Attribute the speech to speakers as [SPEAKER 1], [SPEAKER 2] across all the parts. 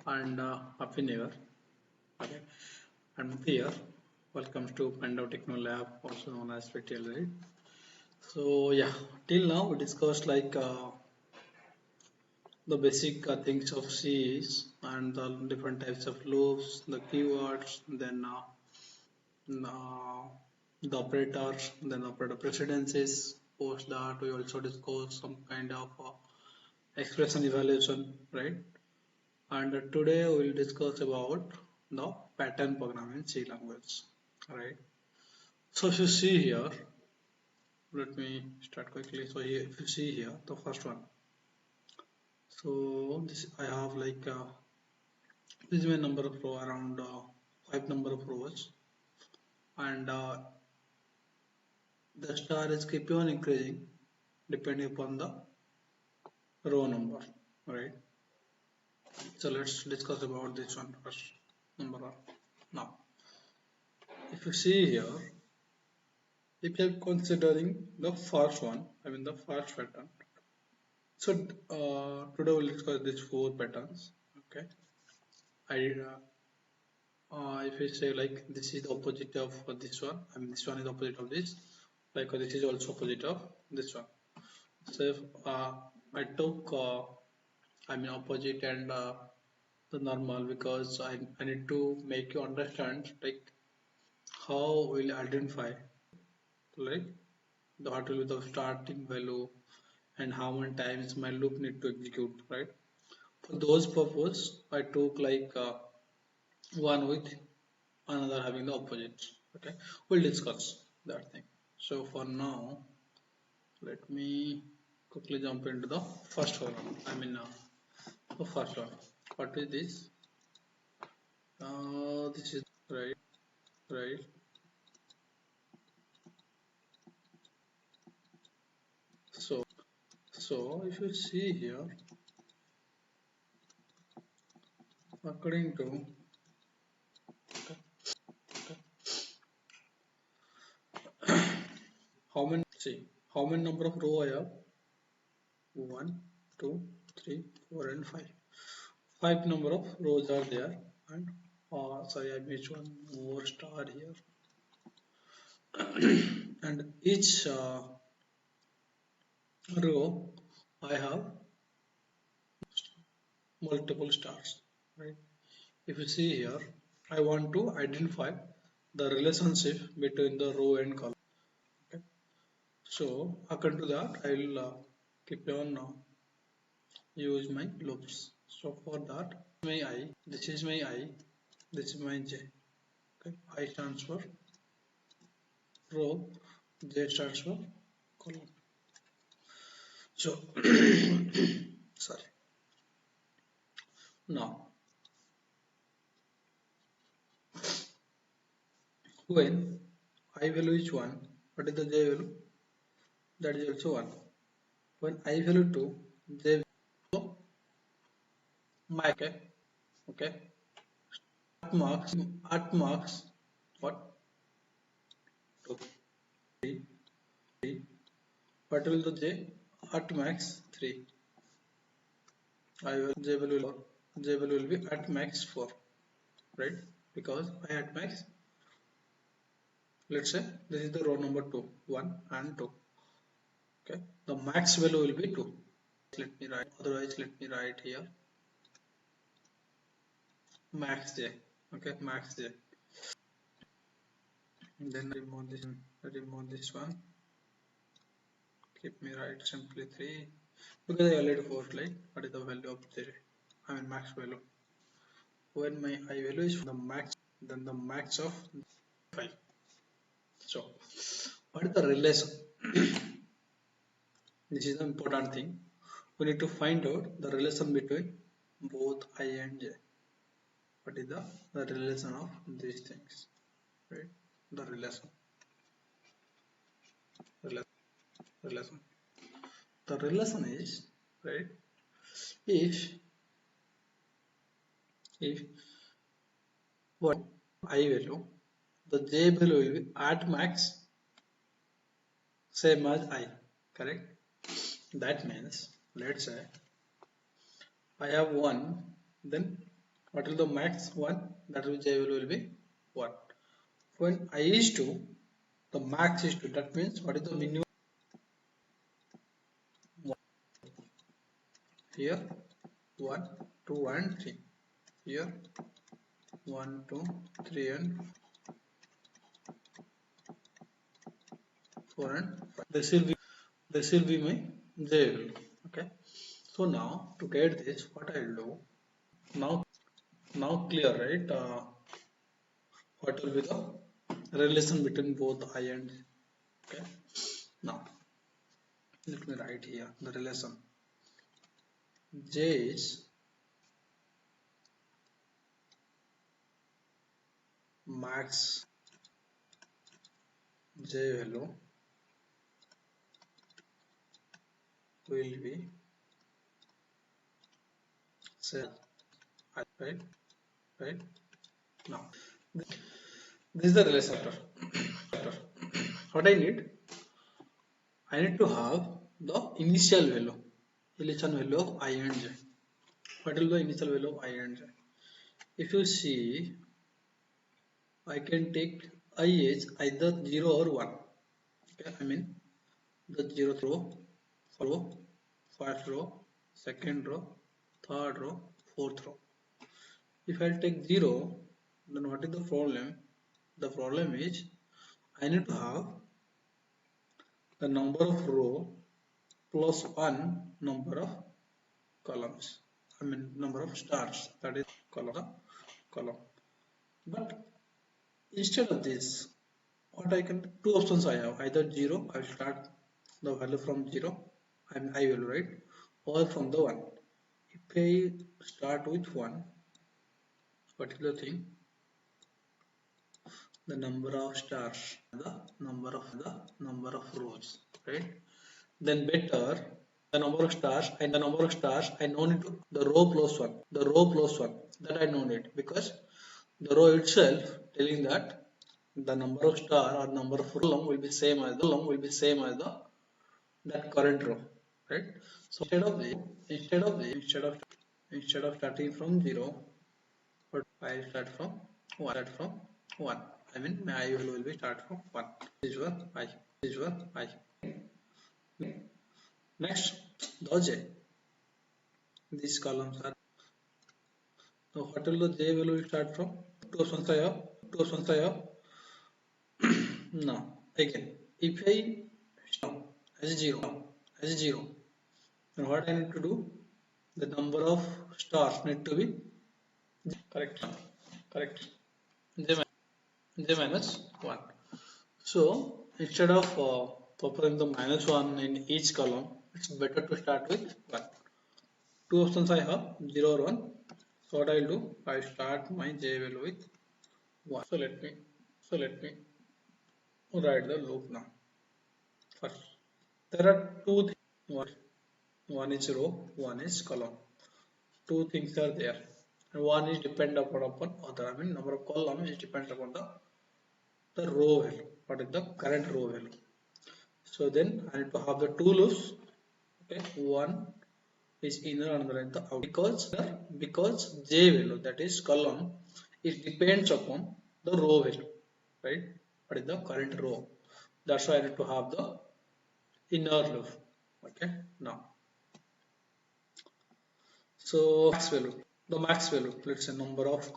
[SPEAKER 1] and Happy New Year. Okay, I'm here. Welcome to Pandab Techno Lab, also known as PTL, right? So yeah, till now we discussed the basic things of C's and the different types of loops, the keywords, then uh, the operators, then operator precedences. Post that we also discussed some kind of expression evaluation, right? And today we will discuss about the pattern programming C language, right? So if you see here, let me start quickly. So here, if you see here, the first one. So this I have this is my number of row around five number of rows, and the star is keep on increasing depending upon the row number, right? So let's discuss about this one first. Number one. Now, if you see here, if you are considering the first one, I mean the first pattern. So today we'll discuss these four patterns. Okay, I if we say like this is the opposite of this one, I mean this one is opposite of this, like this is also opposite of this one. So if I took I mean opposite and the normal because I need to make you understand like how we'll identify like what will be the starting value and how many times my loop need to execute, right? For those purpose I took one with another having the opposites. Okay, we'll discuss that thing. So for now let me quickly jump into the first one. I mean the first one. What is this? This is right. So if you see here, according to how many see how many number of row I have? One, two, three, four, and five. Five number of rows are there, and sorry, I missed one more star here. And each row I have multiple stars, right? If you see here, I want to identify the relationship between the row and column. Okay? So according to that, I will keep on use my loops. So for that, my I, this is my I, this is my J. Okay, I stands for row, J stands for column. So sorry. Now when I value is 1, what is the J value? That is also 1. When I value 2, J value my okay. At marks what? 2. 3. What will the J? At max 3. I will J value will be at max 4, right? Because I at max, let's say this is the row number 2, 1 and 2. Okay, the max value will be 2. Let me write, otherwise let me write here max J. Okay, max J. Then remove this one. Keep me write simply 3 because I already forced like what is the value of J. I mean max value. When my I value is the max, then the max of 5. So what is the relation? This is the important thing. We need to find out the relation between both I and J. What is the relation of these things, right? The relation. The relation is, right, if what I value, the J value will be at max same as I, correct? That means let's say I have 1, then What will the max? 1. That will j value will be 1. When I is 2, the max is 2. That means what is the minimum? Here 1, 2 and 3. Here 1, 2, 3 and 4 and 5. This will be my j value. Okay. So now to get this, what I will do now? Now clear, right? What will be the relation between both I and j? Okay. Now let me write here the relation. J is max j value will be set, right? Right. Now this is the relation factor. What I need to have the initial value of I and j. What will the initial value of I and j? If you see, I can take I as either 0 or 1. Okay, I mean the 0th row, first row, second row, third row, fourth row. If I take 0, then what is the problem? The problem is I need to have the number of row plus 1 number of columns. I mean number of stars, that is column. But instead of this, what I can, two options I have, either 0, I will start the value from 0, and I will write, or from the 1. If I start with 1, particular thing, the number of stars, the number of rows, right? Then better the number of stars I know it the row plus 1, that I know it, because the row itself telling that the number of star or number of column will be same as the that current row, right? So instead of starting from 0, but I start from 1. I mean my I value will be start from 1. This was I. Next, the j. These columns are. So what will the j value will start from? Two options I have. Now again, if I start as 0, then what I need to do? The number of stars need to be correct. J minus 1. So instead of putting the minus 1 in each column, it's better to start with 1. Two options I have, 0 or 1. So what I'll do, I start my j value with 1. So let me write the loop now. First, there are two things. One is row, one is column. Two things are there, and one is dependent upon other. I mean number of columns is dependent upon the row value. What is the current row value? So then I need to have the two loops. Okay, one is inner, another is the outer. Because j value, that is column, it depends upon the row value, right? What is the current row? That's why I need to have the inner loop. Okay, now so max value, let's say number of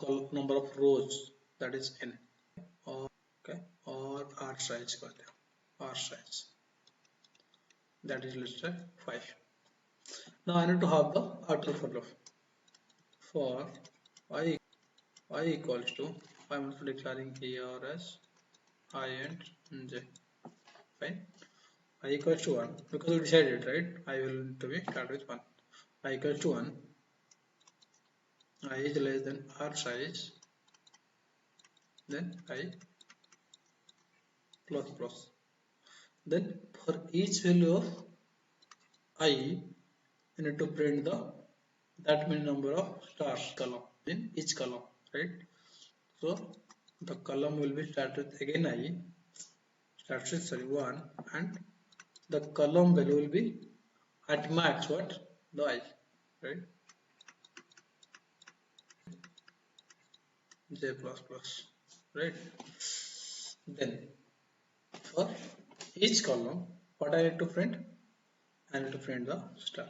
[SPEAKER 1] rows, that is n, or okay, or r size, that is, let's say, 5. Now I need to have the outer for loop. For I equals to, I'm also declaring here as I and j. Fine. I equals to 1, because we decided, right? I will to be start with 1. I equals to 1. I is less than r size, then I plus. Then for each value of I, you need to print that many number of stars column in each column, right? So the column will be started again I starts with 1, and the column value will be at max what, the I, right? j plus plus, right? Then for each column, what I need to print? I need to print the star.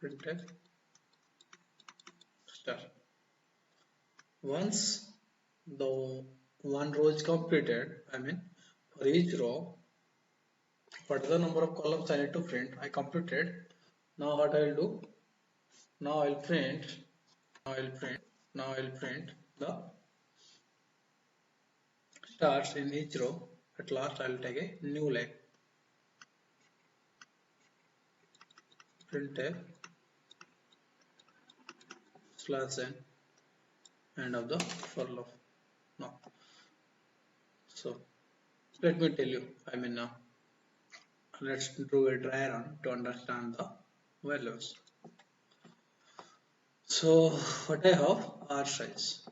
[SPEAKER 1] Printf star. Once the one row is completed, I mean for each row, what is the number of columns I need to print? I completed. Now what I will do? Now I will print. Now I will print. Now I will print the stars in each row. At last I will take a new line. Printf slash n end of the for loop. Now, so let me tell you. Let's do a dry run to understand the values. So what I have R size,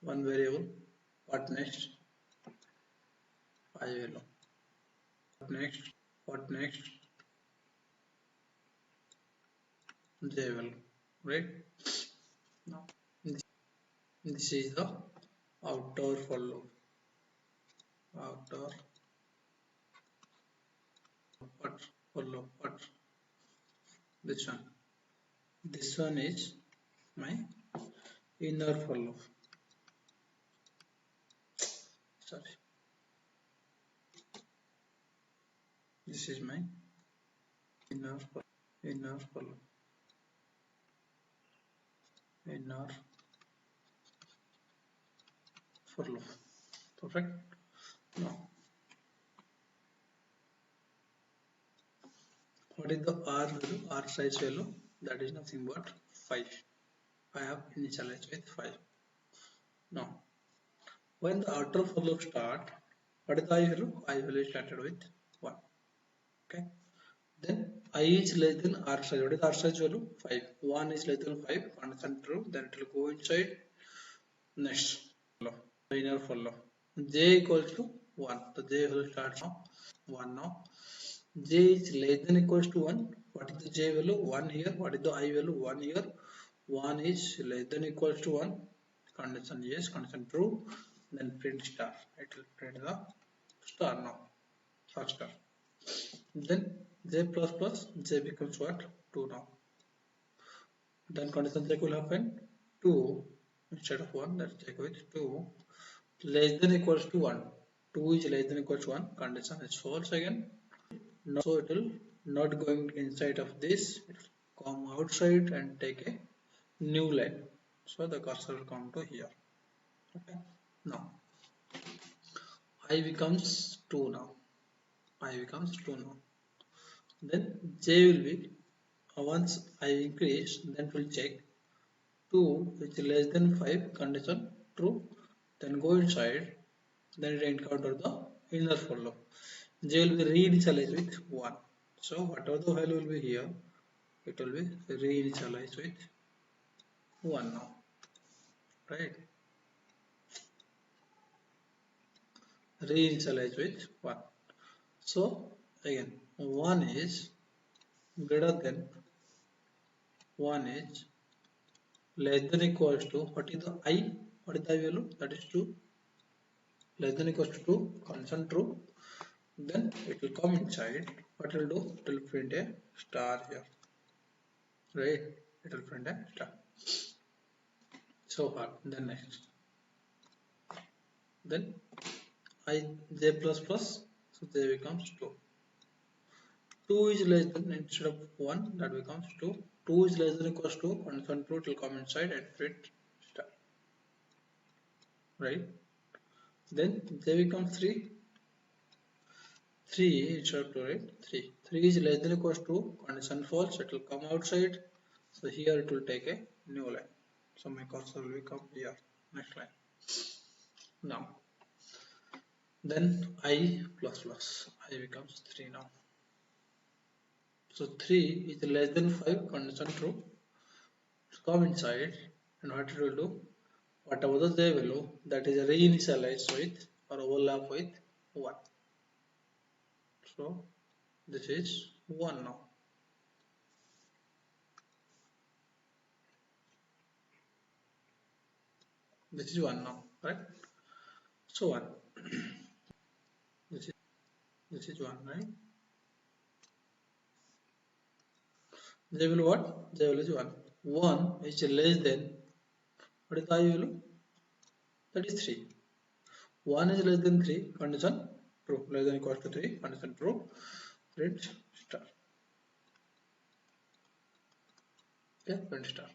[SPEAKER 1] one variable. What next? I value. What next? What next? J value. Right? Now this is the outer for loop. Outer what for loop? What? This one. This one is my inner for loop. Sorry. This is my inner for inner for loop. Inner for loop. Perfect. Now what is the R value? R size value? That is nothing but 5. I have initialized with 5. Now when the outer for loop start, what is the I value? I value started with 1. Okay. Then I is less than R size. What is R size value? 5. 1 is less than 5. Condition true. Then it will go inside. Next. Inner for loop. J equals to 1. The J value starts now. 1 now. J is less than equals to 1. What is the J value? 1 here. What is the I value? 1 here. 1 is less than equals to 1. Condition yes, condition true. Then print star. It will print the star now. First star. Then J plus plus J becomes what? 2 now. Then condition check will happen. 2 instead of 1. Let's check with 2. Less than equals to 1. 2 is less than equals to 1. Condition is false again. So it will not going inside of this. It will come outside and take a new line. So the cursor will come to here. Okay. Now I becomes 2 now. I becomes 2 now. Then J will be once I increase, then it will check 2 which is less than 5 condition true. Then go inside. Then it encounter the inner for loop. J will be reinitialized with 1. So whatever the value will be here, it will be reinitialized with 1 now. Right? Reinitialize with 1. So again 1 is greater than 1 is less than equals to what is the I? What is the I value? That is 2. Less than equals to 2. Constant true. Then it will come inside. What it will do? It will print a star here. Right? It will print a star. So far. Then next. Then I j plus plus. So j becomes 2. 2 is less than instead of 1 that becomes 2. 2 is less than equals to constant true. It will come inside and print star. Right? Then j becomes 3. 3 instead of 2, right? 3. 3 is less than equals to condition false. It will come outside. So here it will take a new line. So my cursor will come here. Next line. Now then I plus plus. I becomes 3 now. So 3 is less than 5 condition true. Come inside and what it will do? Whatever the j value that is reinitialized with or overlap with 1. So this is 1 now. This is 1 now, right? So 1. This is this is 1, right? They will what? They will is 1. 1 is less than, what is the value? That is 3. 1 is less than 3, condition true. Less than equals to 3, condition true. Print star. Okay, print star.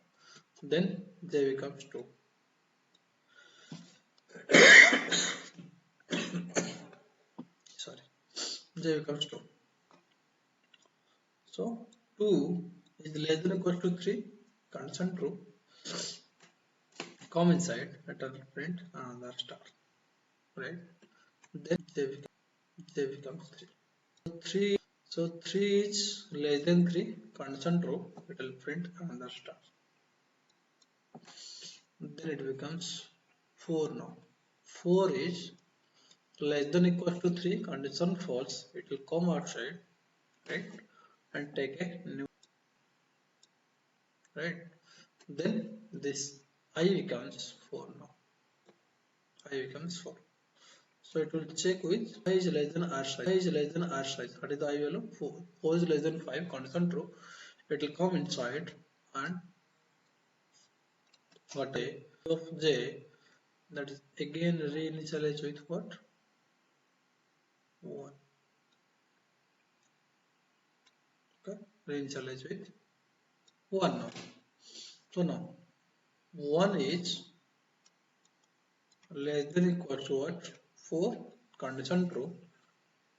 [SPEAKER 1] Then j becomes 2. Sorry, j becomes 2. So 2 is less than equals to 3, condition true. Come inside, return print another star, right? Then j becomes 3. So 3, so 3 is less than 3, condition true. It will print another star. Then it becomes 4 now. 4 is less than equals to 3, condition false. It will come outside, right? And take a new, right? Then this I becomes 4 now. I becomes 4. So it will check with I is less than R size. I is less than R size. What is the I value? 4. 4 is less than 5, condition true. It will come inside and what a of j, that is again reinitialize with what? 1. Okay, reinitialize with 1 now. So now 1 is less than equal to what? 4, condition true.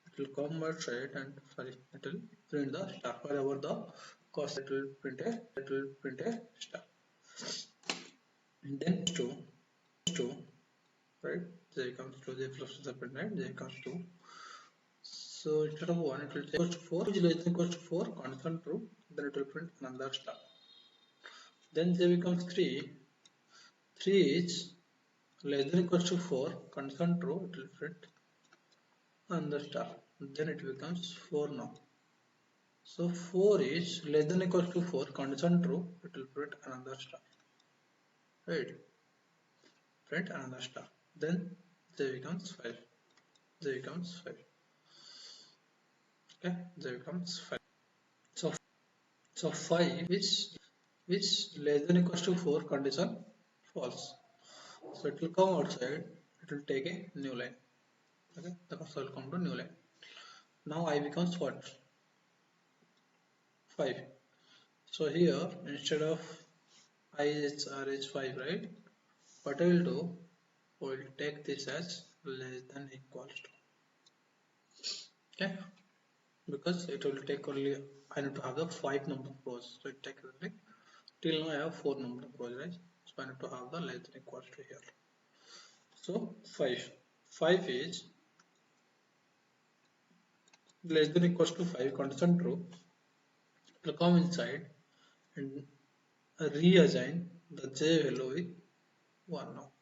[SPEAKER 1] It will come outside and sorry, it will print the star. Wherever the cost, it will print a star. And then 2, right? J comes to j plus the print, right? J comes to. So instead of 1, it will take 4, which is less than equal to 4, condition true. Then it will print another star. Then j becomes 3. 3 is less than equal to 4, condition true. It will print another star. Then it becomes 4 now. So 4 is less than equal to 4, condition true. It will print another star. Right? Print another star. Then j becomes 5. J becomes 5. Okay, j becomes 5. So so 5 which less than equals to 4, condition false. So it will come outside, it will take a new line. Okay, the cursor will come to new line. Now I becomes what? 5. So here instead of I is R is 5, right? What I will do, we will take this as less than equals to. Okay, because it will take only, I need to have the 5 number of rows. So it takes only, till now I have 4 number of rows, right? So I need to have the less than equals to here. So 5. 5 is less than equals to 5, condition true. It will come inside and reassign the j value with 1 now.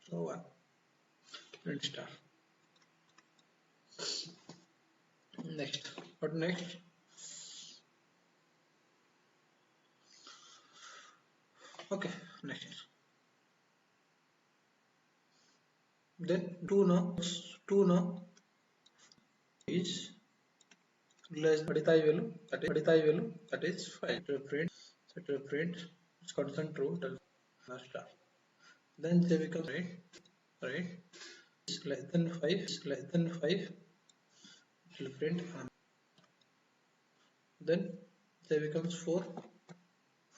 [SPEAKER 1] So 1. Print star. Next. What next? Okay, next. Then 2 now. 2 now is less than value. That is 5. It will print. So it will print. It's constant true. It will star. Then they become right. It's less than 5. Less than 5. It will print. Then they becomes 4.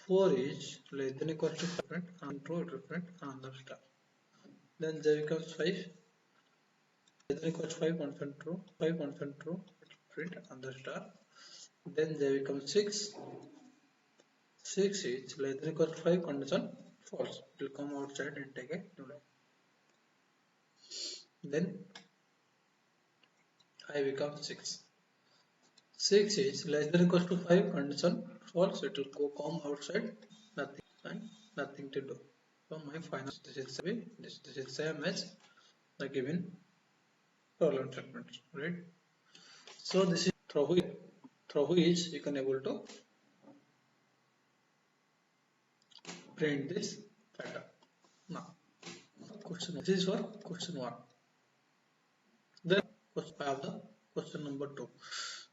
[SPEAKER 1] 4 is less than equal to 5, print and true. It will print another star. Then j becomes 5. Less than equal to 5, constant true. 5 constant true. It will print another star. Then j becomes 6. 6 is less than equal to 5, condition false. It will come outside and take a new line. Then I becomes 6. 6 is less than equal to 5, condition false. It will go come outside, nothing and nothing to do. So my final this is same as the given problem statement, right? So this is through which you can able to print this pattern. Now question this is for question one. Then I have the question number two.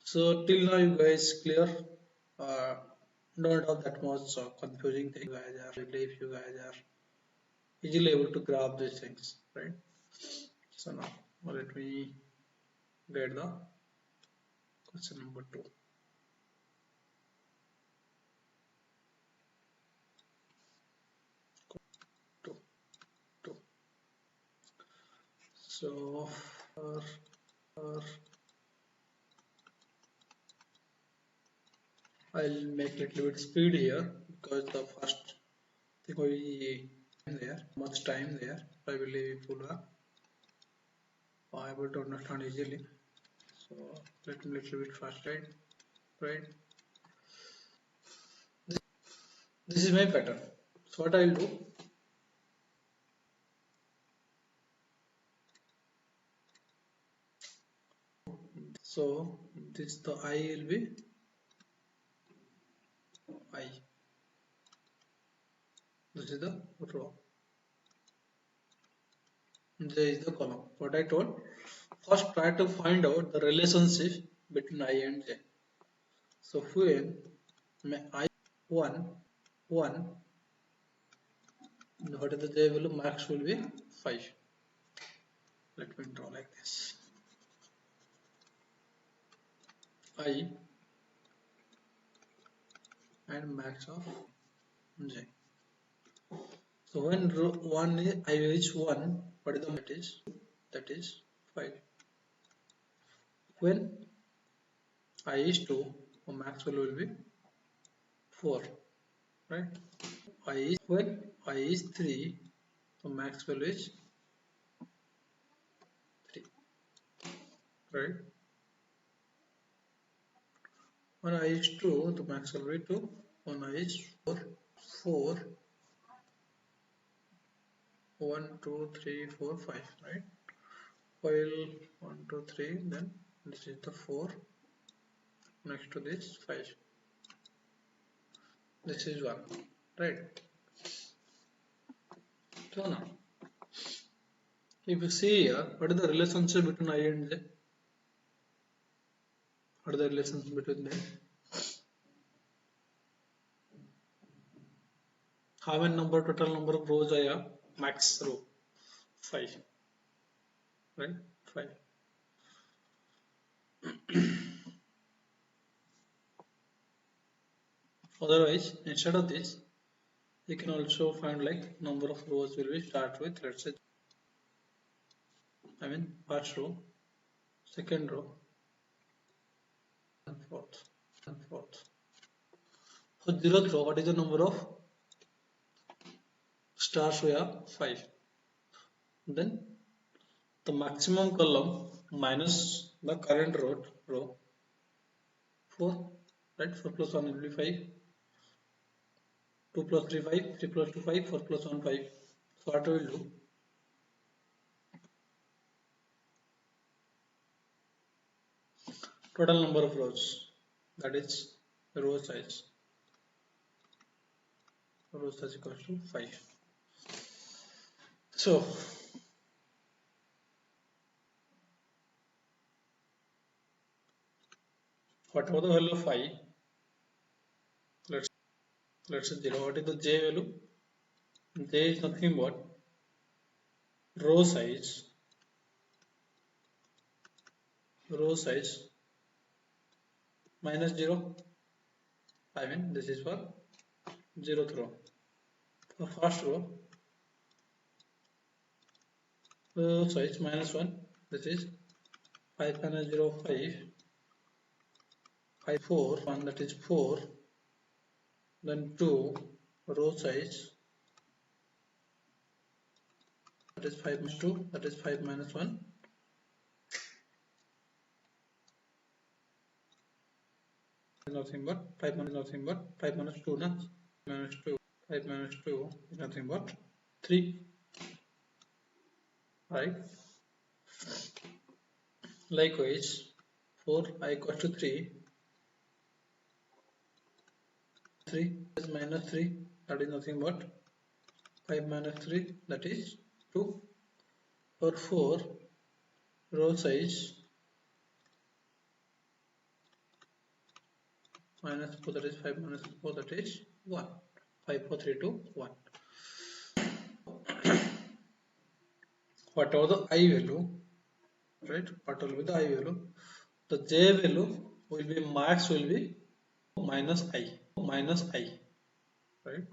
[SPEAKER 1] So till now you guys clear. Uh, don't have that much confusing thing. You guys are, I believe you guys are easily able to grab these things, right? So now let me get the question number two. Two, two. So uh, I'll make a little bit speed here because the first thing we there much time there. I believe people are able to understand easily. So let me little bit fast, right? Right. This is my pattern. So what I'll do? So this the I will be I. This is the row. J is the column. What I told? First try to find out the relationship between I and J. So when I 1, what is the J value? Max will be 5. Let me draw like this. I and max of J. So when row 1 is I reach 1, what is the max is? That is 5. When I is 2, the max value will be 4, right? When I is 3, the max value is 3, right? When I is 2, the max value will be 2. When I is 4, 1, 2, 3, 4, 5, right? While 1, 2, 3, then this is the 4, next to this 5. This is 1, right? So now, if you see here, what is the relationship between I and J? What is the relationship between them? How many total number of rows I have? Max row 5, right? 5. Otherwise, instead of this, you can also find like number of rows will be start with, let's say, first row, second row, and fourth. For zeroth row, what is the number of stars we have? 5. Then the maximum column minus the current row 4, right? 4 plus 1 will be 5. 2 plus 3 5, 3 plus 2 5, 4 plus 1 5. So what we will do? Total number of rows, that is row size. Row size equals to 5. So whatever the value of 5, let's say 0. What is the J value? J is nothing but row size minus 0. This is for 0th row. For first row size minus 1. This is 5 minus 0 5. 5 4 1, that is 4. Then 2 row size, that is 5 minus 2, that is 5 minus 1. Nothing but 5 minus 2, na? Minus 2. 5 minus 2 is nothing but 3, right? Likewise, 4 I equals to 3, 3 is minus 3, that is nothing but 5 minus 3, that is 2. For 4, row size minus 4, that is 5 minus 4, that is 1. 5, 4, 3, 2, 1. Whatever the I value, right? What will be the I value? The J value will be max will be minus I, right?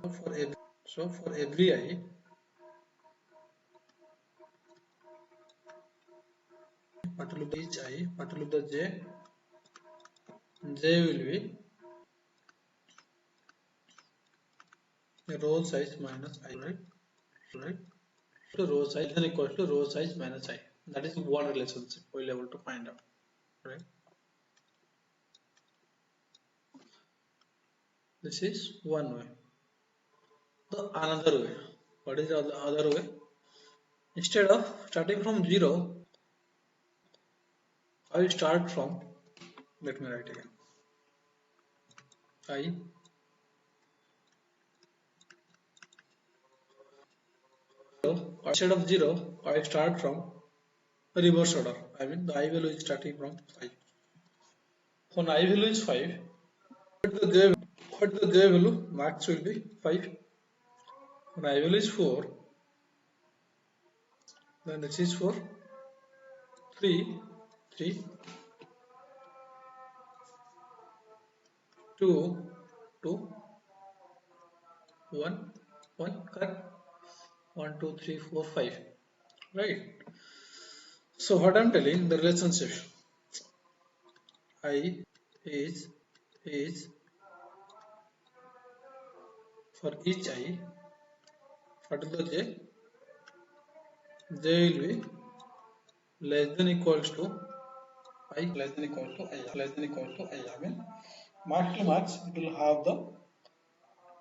[SPEAKER 1] So for every I, what will be each I, what will be the J will be row size minus I, right? So row size is equal to row size minus I. That is one relationship we'll be able to find out, right? This is one way. The another way. What is the other way? Instead of starting from 0, I start from, let me write again, I instead of 0, I start from reverse order. I mean the I value is starting from 5. When I value is 5, what the J value max will be 5. When I value is 4, then this is for 3, 3, 2, 2, 1, 1, correct? 1, 2, 3, 4, 5, right? So what I'm telling, the relationship I is for each I, what is the J? J will be less than equals to I, less than equal to I, less than equal to I. I mean, max to max, it will have the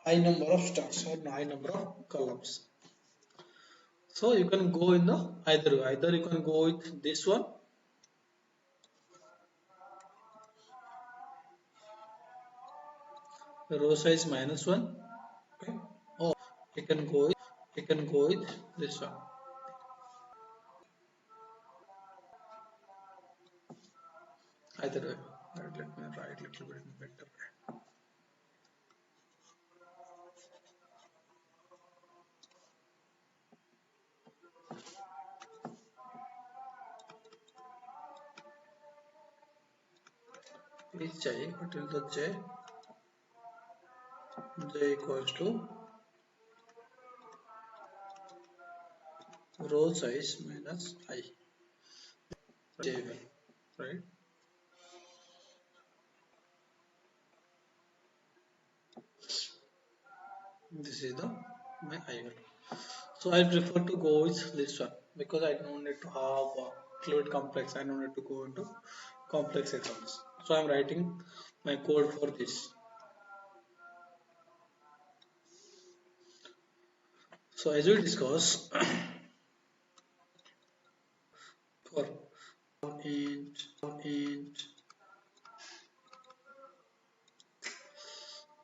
[SPEAKER 1] high number of stars or high number of columns. So you can go in the either way. Either you can go with this one, the row size minus 1, okay, or you can go with this one. Either way. Right, let me write a little bit better. Each I, what is the J? J equals to row size minus I. J value, right? This is the my I value. So I prefer to go with this one because I don't need to have fluid complex. I don't need to go into complex examples. So I'm writing my code for this. So as we discuss for int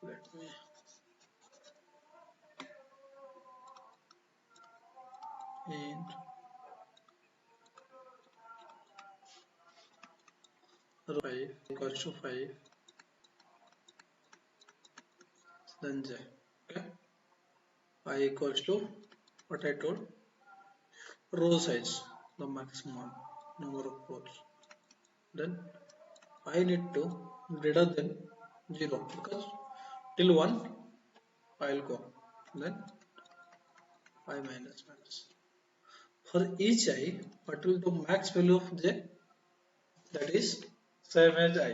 [SPEAKER 1] let me int row 5 equals to 5 then j, okay, I equals to what I told, row size, the maximum number of rows, then I need to greater than 0 because till 1 I'll go, then I minus minus. For each I, what will the max value of j? That is same as I.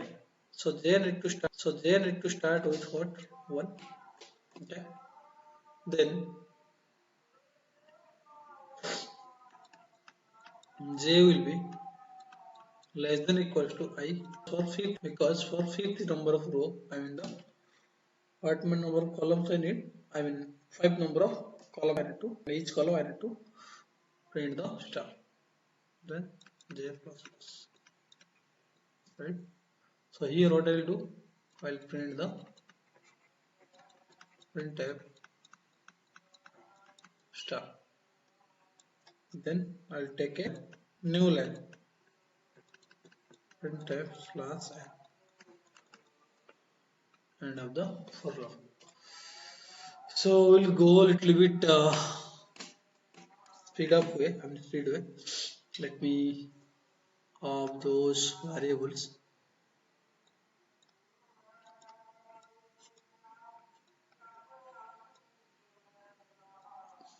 [SPEAKER 1] So j need to start with what? 1. Okay. Then j will be less than equals to I for fifth, because for fifth number of row, I mean the what number of columns I need, I mean 5 number of column I need to, each column I need to print the star. Then J plus plus, right? So here what I will do, I will print the printf star. Then I will take a new line, printf slash end of the for loop. So we'll go a little bit speed way. Let me of those variables.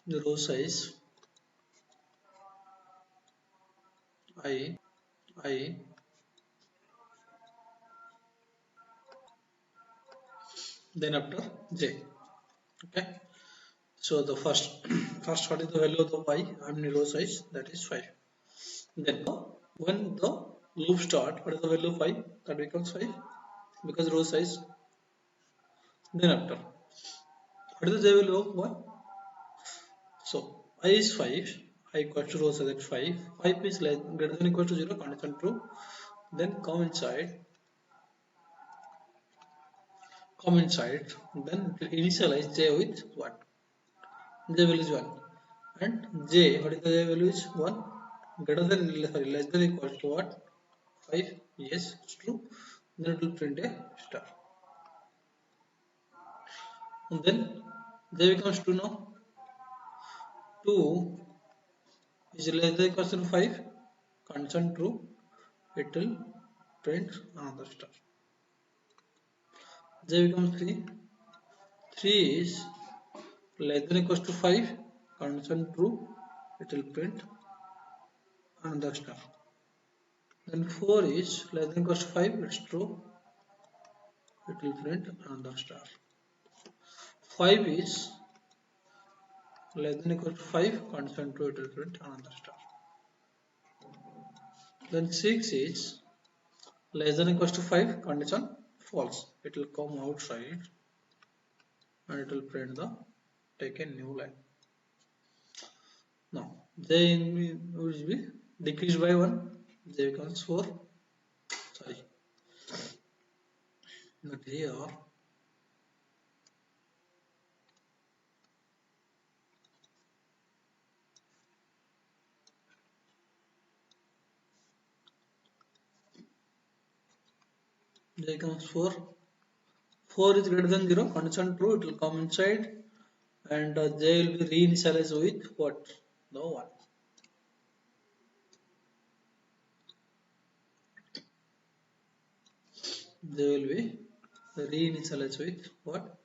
[SPEAKER 1] The row size I, then after j. Okay. So the first first what is the value of the y? I mean row size, that is 5. Then when the loop start, what is the value of y? That becomes 5 because row size. Then after what is the j value of y? So I is 5, I equals to row size at 5. 5 is less greater than equal to 0, condition true. Then come inside, then initialize j with 1. J value is 1. And j, what is the j value is 1. Greater than, sorry, less than equal to what? 5. Yes, it's true. Then it will print a star. And then j becomes 2 now. 2 is less than equal to 5. Condition true. It will print another star. J becomes 3. 3 is less than equal to 5. Condition true. It will print another star. Then 4 is less than equal to 5. It's true. It will print another star. 5 is less than equal to 5. Condition true. It will print another star. Then 6 is less than equal to 5. Condition false. It will come outside and it will print the take a new line. Now j will be decreased by 1. J becomes 4. Sorry, not here. J becomes 4. 4 is greater than 0. Condition true. It will come inside and j will be reinitialized with what? The 1. J will be reinitialized with what?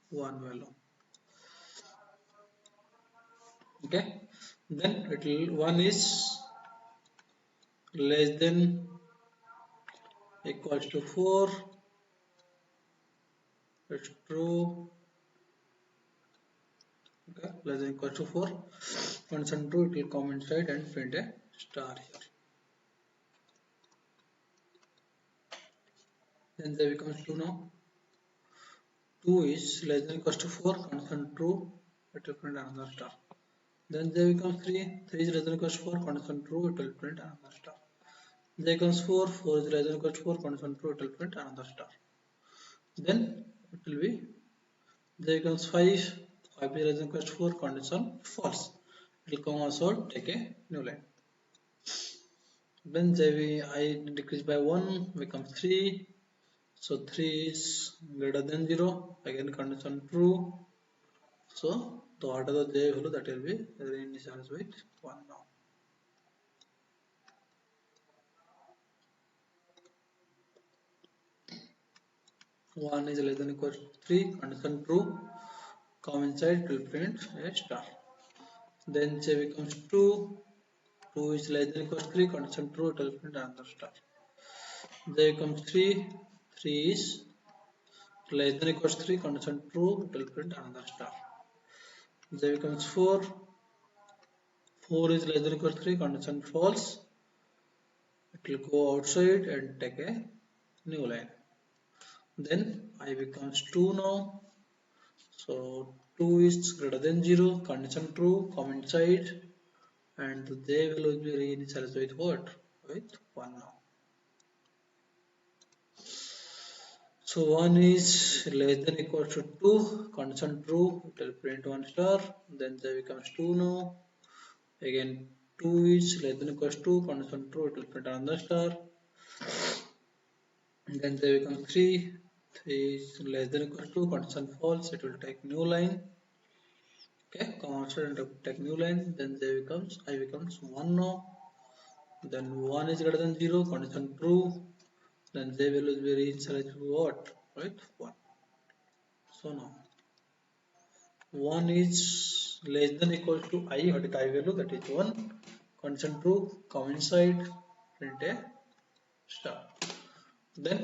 [SPEAKER 1] 1 value. Okay. Then it will 1 is less than equals to 4. It's true. Okay, less than equals to 4. Condition true. It will come inside and print a star here. Then j becomes 2 now. 2 is less than equals to 4. Condition true. It will print another star. Then j becomes 3. 3 is less than equals to 4. Condition true. It will print another star. J becomes 4. 4 is less than equals to 4. Condition true. It will print another star. Then it will be j becomes 5. 5 is less than equals to 4. Condition false. It will come also take a new line. Then I decrease by 1 becomes 3. So 3 is greater than 0. Again condition true. So the what is the j value, that will be reinitialized with 1 now. One is less than equal to 3. Condition true. Come inside, it will print a star. Then j becomes 2. 2 is less than equal to 3. Condition true. It will print another star. J becomes 3. 3 is less than equal to 3. Condition true. It will print another star. J becomes 4. 4 is less than equal to 3. Condition false. It will go outside and take a new line. Then I becomes 2 now. So 2 is greater than 0, condition true, come inside, and the j will be reinitialized with what? With 1 now. So 1 is less than equal to 2, condition true, it will print 1 star, then j becomes 2 now. Again 2 is less than equal to 2, condition true, it will print another star. Then j becomes 3, 3 is less than equal to 2, condition false, it will take new line. Okay, come outside and take new line, then I becomes 1 now. Then 1 is greater than 0, condition true, then j value will be reinitialized to what? Right? 1. So now 1 is less than equal to I, what is I value? That is 1. Condition true, come inside, print a star. Then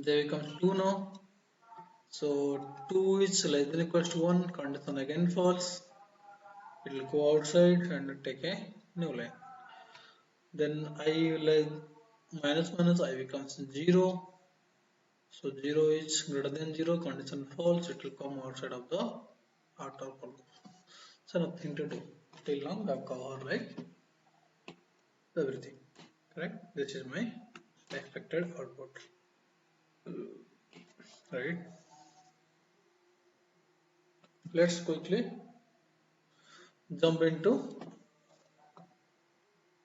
[SPEAKER 1] j becomes 2 now. So 2 is less than equal to 1, condition again false. It will go outside and take a new line. Then I minus I becomes 0. So 0 is greater than 0, condition false, it will come outside of the outer column. So nothing to do. Till now I have covered like everything. Correct? This is my expected output. Right? Let's quickly jump into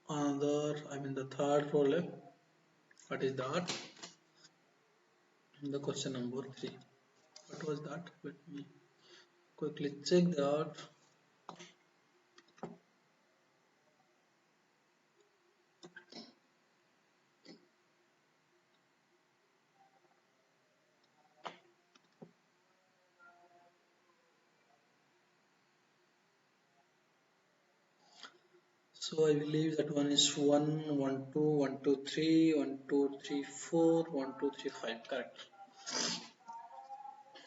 [SPEAKER 1] the third problem. What is that? The question number 3. What was that? Let me quickly check that. So I believe that one is 1, 1, 2, 1, 2, 3, 1, 2, 3, 4, 1, 2, 3, 5. Correct.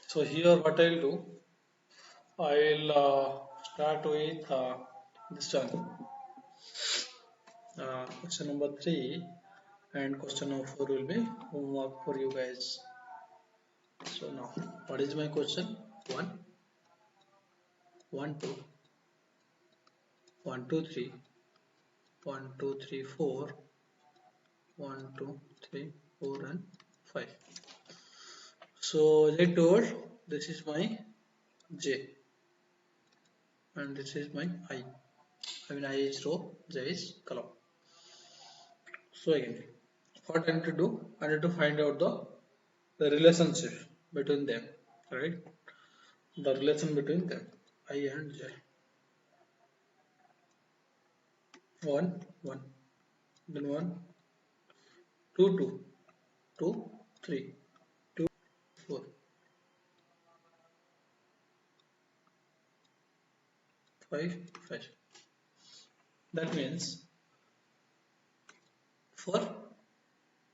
[SPEAKER 1] So here what I'll do, I'll start with this one. Question number 3 and question number 4 will be homework for you guys. So now, what is my question? 1, 1, 2, 1, 2, 3, 1, 2, 3, 4, 1, 2, 3, 4 and 5. So as I told, this is my J and this is my I. I is row, J is column. So again, what I need to do? I need to find out the relationship between them, right? The relation between them, I and J. 1, 1, then 1, 2, 2, 2, 3, 2, 4, 5, 5. That means for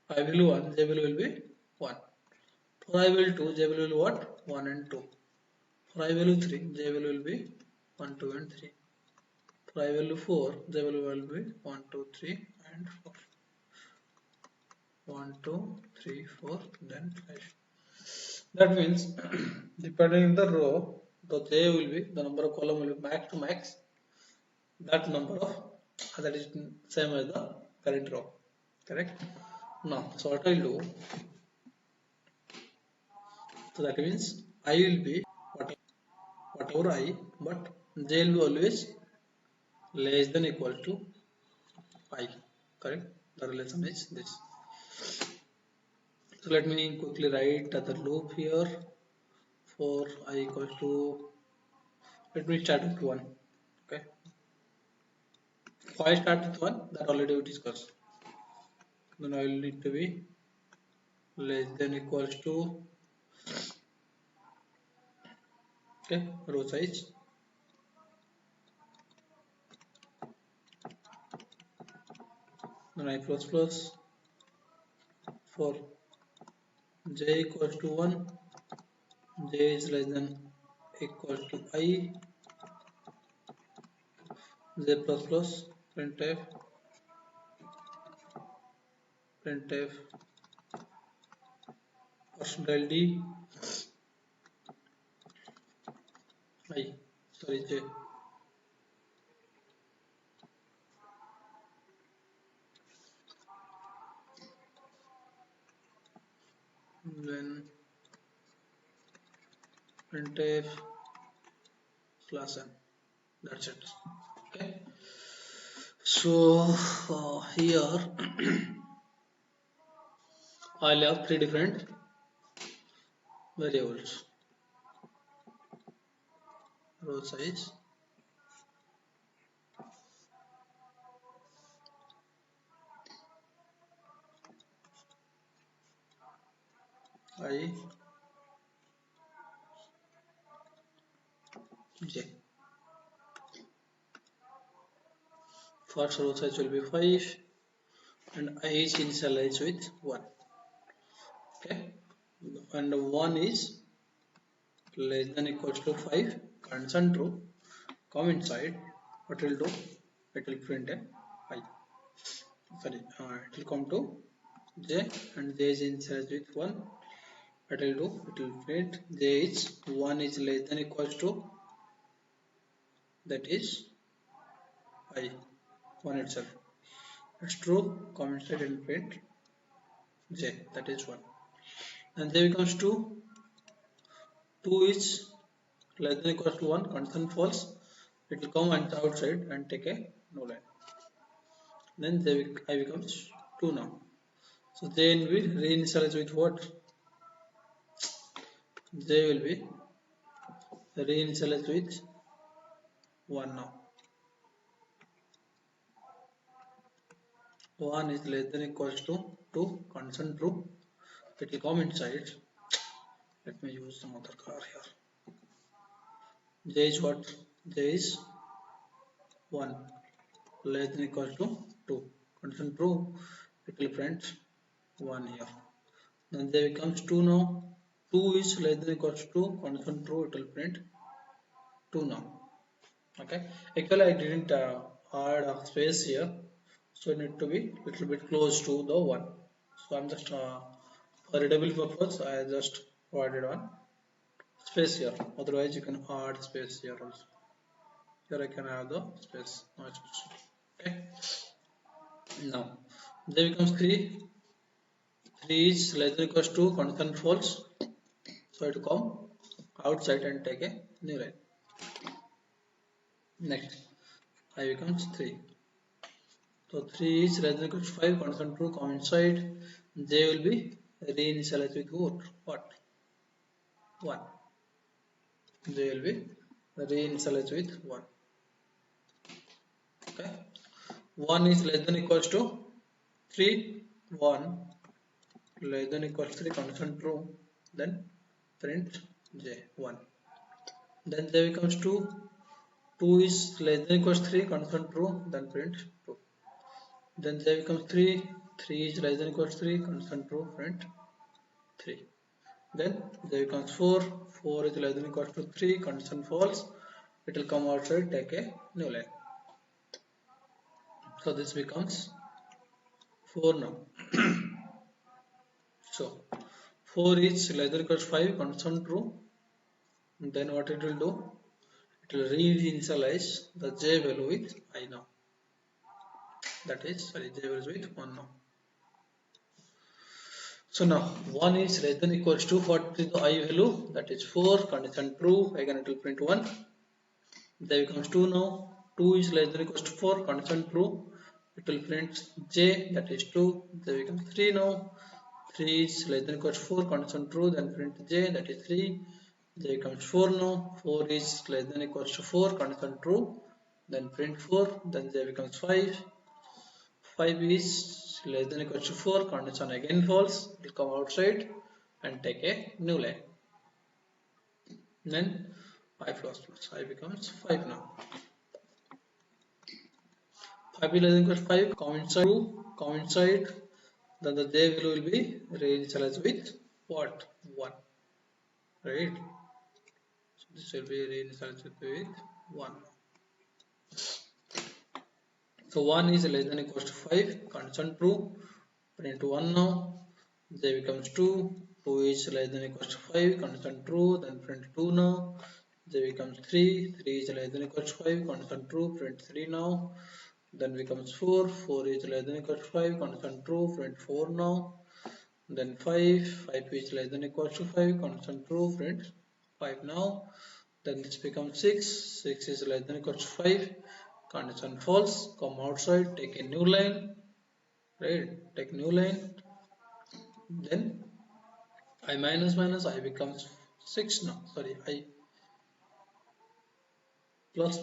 [SPEAKER 1] I value 1, J value will be 1. For I value 2, J value will what? 1 and 2. For I value 3, J value will be 1, 2 and 3. For I value 4, J value will be 1, 2, 3 and 4. 1, 2, 3, 4, then 5. That means depending on the row, the J will be, the number of column will be max to max. That number of, that is same as the current row. Correct? Now, so what I will do, so that means I will be whatever I, but J will be always less than equal to I. Correct? The relation is this. So let me quickly write the loop here for I equals to, let me start with 1. Okay. Why start with 1? That already we discussed. Then I will need to be less than equals to, okay, row size. Then I plus plus for j equals to 1, j is less than equal to I, j plus plus printf percentile d I, sorry, j. Then printf /n. That's it. Okay. So here I'll have three different variables: row size, I, j. First row size will be 5 and I is initialized with 1. Okay, and 1 is less than equals to 5, constant true. Come inside, what will do? It will print a I. Sorry, it will come to j and j is initialized with 1. What will do? It will print j is 1 is less than equals to, that is I, 1 itself. It's true, come inside and print j, that is 1. And j becomes 2, 2 is less than equals to 1, constant false. It will come and outside and take a no line. Then I becomes 2 now. So j will be reinitialized with what? J will be reinitialized with 1 now. 1 is less than equals to 2, constant true. It will come inside. Let me use some other color here. J is what? J is 1 less than equals to 2, constant true. It will print 1 here. Then j becomes 2 now. 2 is less than equals to 2, constant true. It will print 2 now. Okay, actually I didn't add a space here, so it need to be little bit close to the 1. So I'm just for readable purpose I just provided one space here. Otherwise you can add space here also. Here I can add the space. Okay, now there becomes 3. 3 is less than equals to constant false, so it will come outside and take a new line. Next I becomes 3. So 3 is less than equals to 5, constant true, come inside. J will be reinitialized with what? 1. J will be reinitialized with 1. Okay. 1 is less than equals to 3. 1 less than equals to 3, constant true. Then print J 1. Then J becomes 2. 2 is less than equals to 3, constant true. Then print 2. Then j becomes 3. 3 is less than equals to 3, constant true, print 3. Then j becomes 4. 4 is less than equals to 3, constant false. It will come outside, take a new line. So this becomes 4 now. So 4 is less than equals to 5, constant true. Then what it will do? It will reinitialize the j value with I now. That is, sorry, j value with 1 now. So now 1 is less than equals to, what is the I value? That is 4, condition true. Again it will print 1. J becomes 2 now. 2 is less than equals to 4, condition true. It will print j, that is 2. J becomes 3 now. 3 is less than equals to 4, condition true. Then print j, that is 3. J becomes 4 now. 4 is less than equals to 4, condition true. Then print 4. Then j becomes 5. 5 is less than equals to 4, condition again false. It will come outside and take a new line. Then I plus plus I becomes 5 now. 5 is less than equals to 5, come inside. Then the j value will be reinitialized with what? 1. Right? So this will be reinitialized with 1. So 1 is less than equals to 5, condition true. Print 1 now. J becomes 2. 2 is less than equals to 5, condition true. Then print 2 now. then becomes 3, 3 is less than equals to 5, condition true, print 3 now. Then becomes 4, 4 is less than equals to 5, condition true, print 4 now. Then 5, 5 is less than equals to 5, condition true, print 5 now. Then this becomes 6, 6 is less than equals to 5, condition false, come outside, take a new line, right, take new line. Then I minus minus I becomes 6 now, sorry, I plus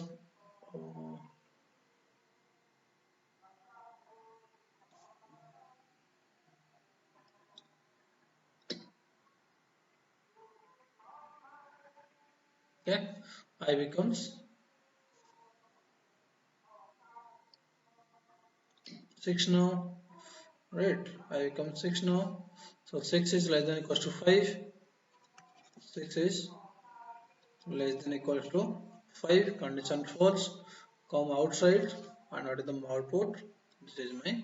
[SPEAKER 1] okay, I becomes 6 now, right, I become 6 now. So 6 is less than equals to 5, 6 is less than equals to 5, condition false, come outside and what is the output, this is my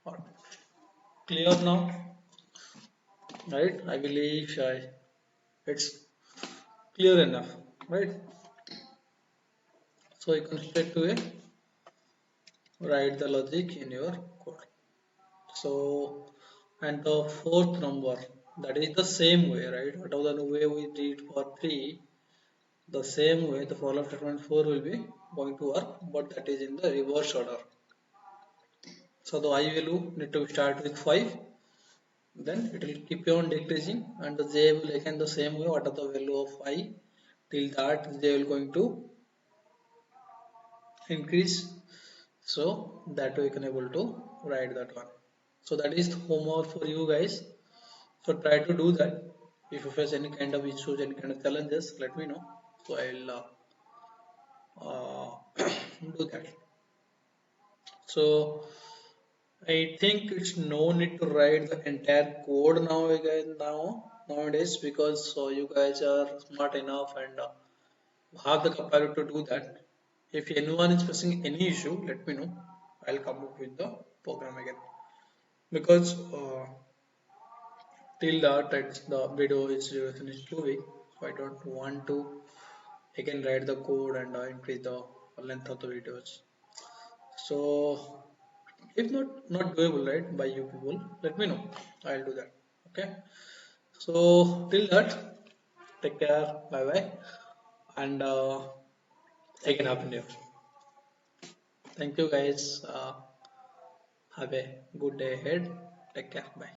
[SPEAKER 1] output. Clear now, right, I believe it's clear enough, right. So you can straight to write the logic in your code. So, and the fourth number, that is the same way, right? Whatever the way we did for 3, the same way the for all statement 4 will be going to work, but that is in the reverse order. So the I value need to start with 5, then it will keep on decreasing, and the j will again the same way. What are the value of I till that j will going to increase. So that way you can able to write that one. So that is homework for you guys. So try to do that. If you face any kind of issues, any kind of challenges, let me know. So I'll do that. So I think it's no need to write the entire code now again nowadays, because you guys are smart enough and have the capability to do that. If anyone is facing any issue, let me know. I'll come up with the program again, because till that the video is duration is too big, so I don't want to again write the code and increase the length of the videos. So if not doable right by you people, let me know. I'll do that. Okay. So till that, take care. Bye bye, and again happy new year. Thank you guys. Have a good day ahead. Take care. Bye.